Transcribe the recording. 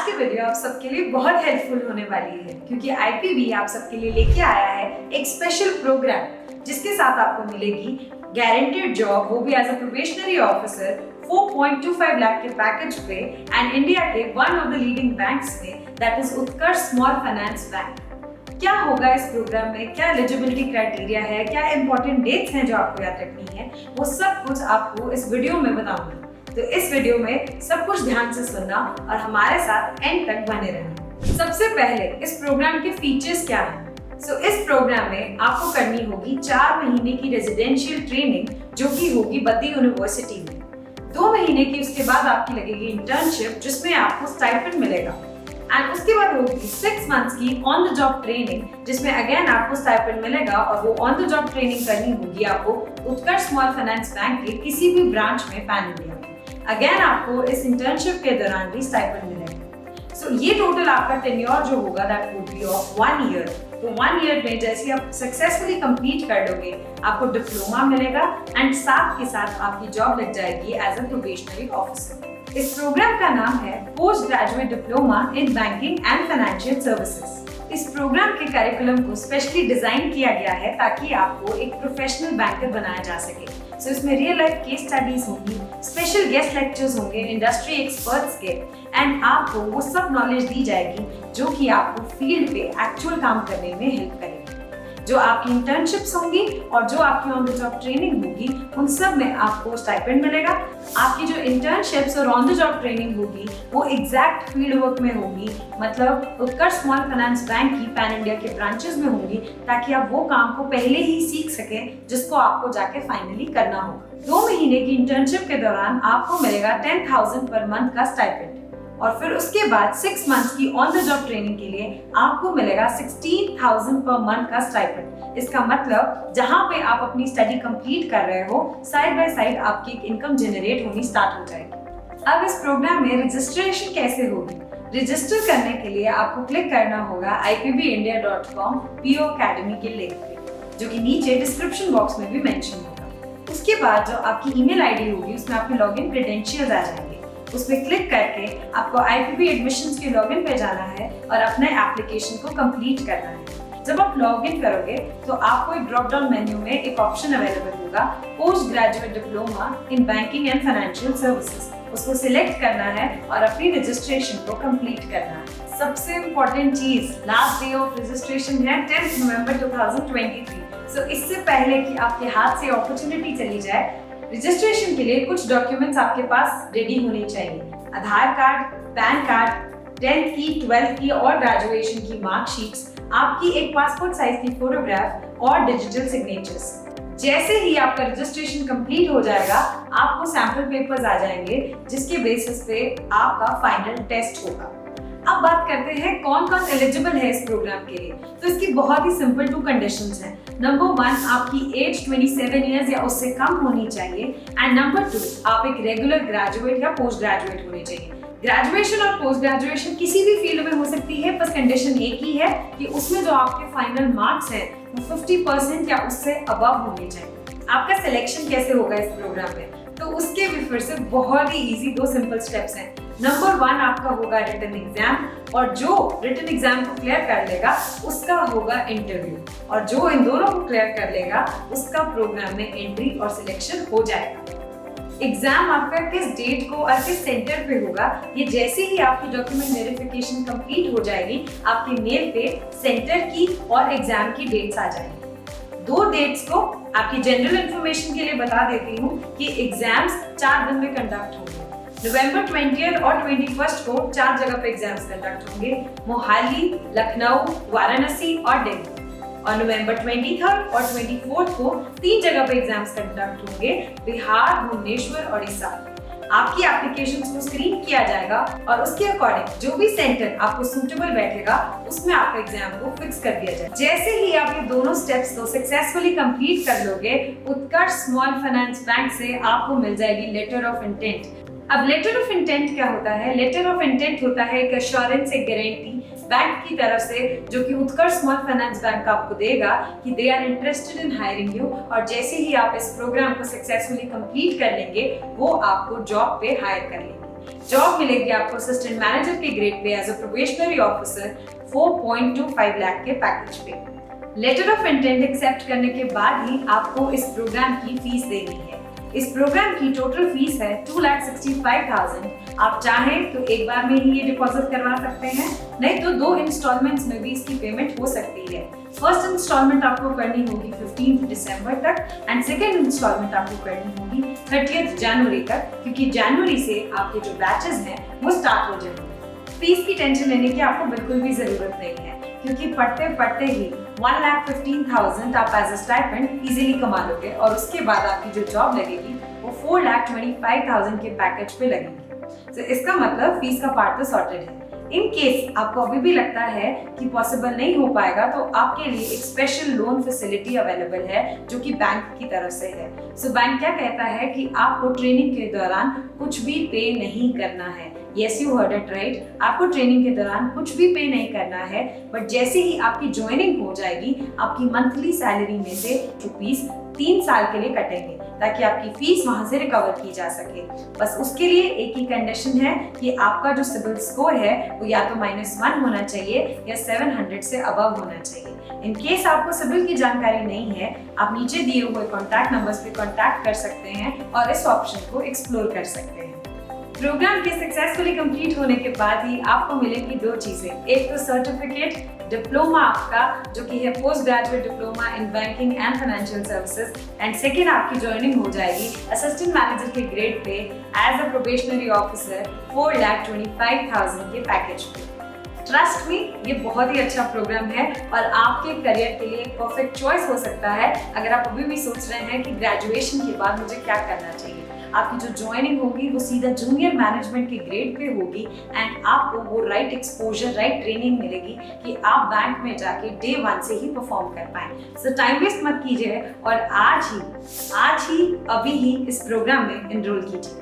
आज की वीडियो आप सबके लिए बहुत हेल्पफुल होने वाली है क्योंकि आईपीबी आप सबके लिए लेके आया है एक स्पेशल प्रोग्राम जिसके साथ आपको मिलेगी गारंटेड जॉब, वो भी as a probationary officer 4.25 lakh के पैकेज पे एंड इंडिया के one of the leading banks में, that is Utkarsh Small Finance Bank. क्या होगा इस प्रोग्राम में, क्या एलिजिबिलिटी क्राइटेरिया है, क्या इंपॉर्टेंट डेट्स हैं जो आपको याद रखनी है, वो सब कुछ आपको इस वीडियो में बताऊंगी। तो इस वीडियो में सब कुछ ध्यान से सुनना और हमारे साथ एंड तक बने रहना। सबसे पहले इस प्रोग्राम के फीचर्स क्या हैं? इस प्रोग्राम में आपको करनी होगी 4 महीने की रेजिडेंशियल ट्रेनिंग जो कि होगी बद्दी यूनिवर्सिटी में। 2 महीने की उसके बाद आपकी लगेगी इंटर्नशिप जिसमें आपको स्टाइपेंड मिलेगा एंड उसके बाद होगी 6 मंथ्स की ऑन द जॉब ट्रेनिंग जिसमें अगेन आपको स्टाइपेंड मिलेगा और वो ऑन द जॉब ट्रेनिंग करनी होगी आपको उत्कर्ष स्मॉल फाइनेंस बैंक के किसी भी ब्रांच में पैन इंडिया में। अगेन आपको इस इंटर्नशिप के दौरान भी स्टाइपेंड मिलेगा। ये टोटल आपका टेन्योर जो होगा that would be of 1 year. तो 1 ईयर में जैसे आप सक्सेसफुली कंप्लीट कर लोगे आपको डिप्लोमा मिलेगा एंड साथ के साथ आपकी जॉब लग जाएगी एज अ प्रोबेशनरी ऑफिसर। इस प्रोग्राम का नाम है post graduate diploma in banking and financial services. इस प्रोग्राम के करिकुलम को स्पेशली डिजाइन किया गया है ताकि आपको एक प्रोफेशनल बैंकर बनाया जा सके। इसमें रियल लाइफ केस स्टडीज होंगी, स्पेशल गेस्ट लेक्चर्स होंगे इंडस्ट्री एक्सपर्ट्स के एंड आपको वो सब नॉलेज दी जाएगी जो कि आपको फील्ड पे एक्चुअल काम करने में हेल्प करेगी। जो आपकी इंटर्नशिप्स होंगी और जो आपकी ऑन द जॉब ट्रेनिंग होगी उन सब में आपको स्टाइपेंड मिलेगा। आपकी जो इंटर्नशिप्स और ऑन द जॉब ट्रेनिंग होगी वो एग्जैक्ट फील्ड वर्क में होगी, मतलब उत्कर्ष स्मॉल फाइनेंस बैंक की पैन इंडिया के ब्रांचेस में होंगी ताकि आप वो काम को पहले ही सीख सकें जिसको आपको जाके फाइनली करना होगा। 2 महीने की इंटर्नशिप के दौरान आपको मिलेगा 10,000 पर मंथ का स्टाइपेंड और फिर उसके बाद 6 मंथ्स की ऑन द जॉब ट्रेनिंग के लिए आपको मिलेगा 16,000 पर मंथ का स्टाइपेंड। इसका मतलब जहां पे आप अपनी स्टडी कंप्लीट कर रहे हो साइड बाय साइड आपकी एक इनकम जनरेट होनी स्टार्ट हो जाएगी। अब इस प्रोग्राम में रजिस्ट्रेशन कैसे होगी? रजिस्टर करने के लिए आपको क्लिक करना होगा ipbindia.com PO Academy के लिंक पे जो कि नीचे डिस्क्रिप्शन बॉक्स में भी मेंशन होगा। उसके बाद जो आपकी ईमेल आईडी होगी उसमें आपके लॉगिन क्रेडेंशियल्स आ जाएंगे। उस पर क्लिक करके आपको आईपीबी एडमिशंस के लॉगिन पे जाना है और अपने एप्लीकेशन को कंप्लीट करना है। जब आप लॉगिन करोगे तो आपको एक ड्रॉप डाउन मेन्यू में एक ऑप्शन अवेलेबल होगा post graduate diploma in banking and financial services. उसको सिलेक्ट करना है और अपनी रजिस्ट्रेशन को कंप्लीट करना है। सबसे इम्पोर्टेंट चीज, लास्ट डे ऑफ रजिस्ट्रेशन है 10 नवंबर 2023। इससे पहले कि आपके हाथ से अपॉर्चुनिटी चली जाए, रजिस्ट्रेशन के लिए कुछ डॉक्यूमेंट्स आपके पास रेडी होने चाहिए। आधार कार्ड, पैन कार्ड, 10th की, 12th की और ग्रेजुएशन की मार्कशीट्स, आपकी एक पासपोर्ट साइज की फोटोग्राफ और डिजिटल सिग्नेचर्स। जैसे ही आपका रजिस्ट्रेशन कंप्लीट हो जाएगा आपको सैंपल पेपर्स आ जाएंगे जिसके बेसिस पे आपका फाइनल टेस्ट होगा। अब बात करते हैं कौन कौन एलिजिबल है इस प्रोग्राम के लिए। तो इसकी बहुत ही सिंपल 2 कंडीशंस हैं। नंबर 1, आपकी एज 27 इयर्स या उससे कम होनी चाहिए एंड नंबर 2, आप एक रेगुलर ग्रेजुएट या पोस्ट ग्रेजुएट होने चाहिए। ग्रेजुएशन और पोस्ट ग्रेजुएशन किसी भी फील्ड में हो सकती है, बस कंडीशन एक ही है कि उसमें जो आपके फाइनल मार्क्स हैं वो 50% या उससे अबव होने चाहिए। आपका सिलेक्शन कैसे होगा इस प्रोग्राम में? तो उसके भी फिर से बहुत ही इजी 2 सिंपल स्टेप्स हैं। नंबर 1 आपका होगा रिटन एग्जाम और जो रिटन एग्जाम को क्लियर कर लेगा उसका होगा इंटरव्यू और जो इन दोनों को क्लियर कर लेगा उसका प्रोग्राम में एंट्री और सिलेक्शन हो जाएगा। एग्जाम आपका किस डेट को और किस सेंटर पे होगा ये जैसे ही आपकी डॉक्यूमेंट वेरिफिकेशन कंप्लीट हो जाएगी आपके मेल पे सेंटर की और एग्जाम की डेट्स आ जाएंगी। 2 डेट्स को आपकी जनरल इंफॉर्मेशन के लिए बता देती हूँ कि एग्जाम्स 4 दिन में कंडक्ट होंगे। नवंबर 20 और 21 को 4 जगह पे एग्जाम्स कंडक्ट होंगे, मोहाली, लखनऊ, वाराणसी और दिल्ली। और नवंबर 23 और 24 को 3 जगह पे एग्जाम्स कंडक्ट होंगे, बिहार, भुवनेश्वर, उड़ीसा। आपकी एप्लीकेशंस को स्क्रीन किया जाएगा और उसके अकॉर्डिंग जो भी सेंटर आपको सूटेबल बैठेगा उसमें आपका एग्जाम को फिक्स कर दिया जाए। जैसे ही आप ये दोनों स्टेप्स को सक्सेसफुली कंप्लीट कर लोगे उत्कर्ष स्मॉल फाइनेंस बैंक से आपको मिल जाएगी लेटर ऑफ इंटेंट। अब लेटर ऑफ इंटेंट क्या होता है? लेटर ऑफ इंटेंट होता है एक अश्योरेंस, एक गारंटी बैंक की तरफ से जो कि उत्कर्ष स्मॉल फाइनेंस बैंक आपको देगा कि they are interested in hiring you और जैसे ही आप इस प्रोग्राम को सक्सेसफुली कंप्लीट कर लेंगे वो आपको जॉब पे हायर कर लेंगे। जॉब मिलेगी आपको असिस्टेंट मैनेजर के ग्रेड पे as a probationary officer 4.25 lakh के पैकेज पे। लेटर ऑफ इंटेंट एक्सेप्ट करने के बाद ही आपको इस प्रोग्राम की फीस देनी है। इस प्रोग्राम की टोटल फीस है 2,65,000। आप चाहें तो एक बार में ही ये डिपॉजिट करवा सकते हैं, नहीं तो 2 इंस्टॉलमेंट्स में भी इसकी पेमेंट हो सकती है। फर्स्ट इंस्टॉलमेंट आपको करनी होगी 15 दिसंबर तक एंड सेकेंड इंस्टॉलमेंट आपको करनी होगी 30 जनवरी तक, क्योंकि जनवरी से आपके जो बैचेस हैं वो स्टार्ट हो जाएंगे। फीस की टेंशन लेने की आपको बिल्कुल भी जरूरत नहीं है, क्योंकि पढ़ते पढ़ते ही 1,15,000 आप एज अ स्टाइपेंड इजीली कमा लोगे और उसके बाद आपकी जो जॉब लगेगी वो 4,25,000 के पैकेज पे लगेगी। तो इसका मतलब फीस का पार्ट तो सॉर्टेड है। इन केस आपको अभी भी लगता है कि पॉसिबल नहीं हो पाएगा तो आपके लिए एक स्पेशल लोन फैसिलिटी अवेलेबल है जो कि बैंक की तरफ से है। सो बैंक क्या कहता है कि आपको ट्रेनिंग के दौरान कुछ भी पे नहीं करना है। Yes, you heard it right. आपको ट्रेनिंग के दौरान कुछ भी पे नहीं करना है, बट जैसे ही आपकी ज्वाइनिंग हो जाएगी आपकी मंथली सैलरी में से रुपीस 3 साल के लिए कटेंगे ताकि आपकी फीस वहां से रिकवर की जा सके। बस उसके लिए एक ही कंडीशन है कि आपका जो सिबिल स्कोर है वो या तो -1 होना चाहिए या 700 से अबव होना चाहिए। इन केस आपको सिबिल की जानकारी नहीं है, आप नीचे दिए हुए कॉन्टैक्ट नंबर्स पे कॉन्टैक्ट कर सकते हैं और इस ऑप्शन को एक्सप्लोर कर सकते हैं। प्रोग्राम के सक्सेसफुली कंप्लीट होने के बाद ही आपको मिलेगी 2 चीजें। एक तो सर्टिफिकेट, डिप्लोमा आपका जो कि है post graduate diploma in banking and financial services, and second आपकी ज्वाइनिंग हो जाएगी असिस्टेंट मैनेजर के ग्रेड पे एज अ प्रोबेशनरी ऑफिसर 4,25,000 के पैकेज पे। ट्रस्ट मी, ये बहुत ही अच्छा प्रोग्राम है और आपके करियर के लिए एक परफेक्ट चॉइस हो सकता है अगर आप अभी भी सोच रहे हैं कि ग्रेजुएशन के बाद मुझे क्या करना चाहिए। आपकी जो ज्वाइनिंग होगी वो सीधा जूनियर मैनेजमेंट के ग्रेड पे होगी एंड आपको वो राइट एक्सपोजर, राइट ट्रेनिंग मिलेगी कि आप बैंक में जाके डे 1 से ही परफॉर्म कर पाएं। सो टाइम वेस्ट मत कीजिए और आज ही अभी ही इस प्रोग्राम में एनरोल कीजिए।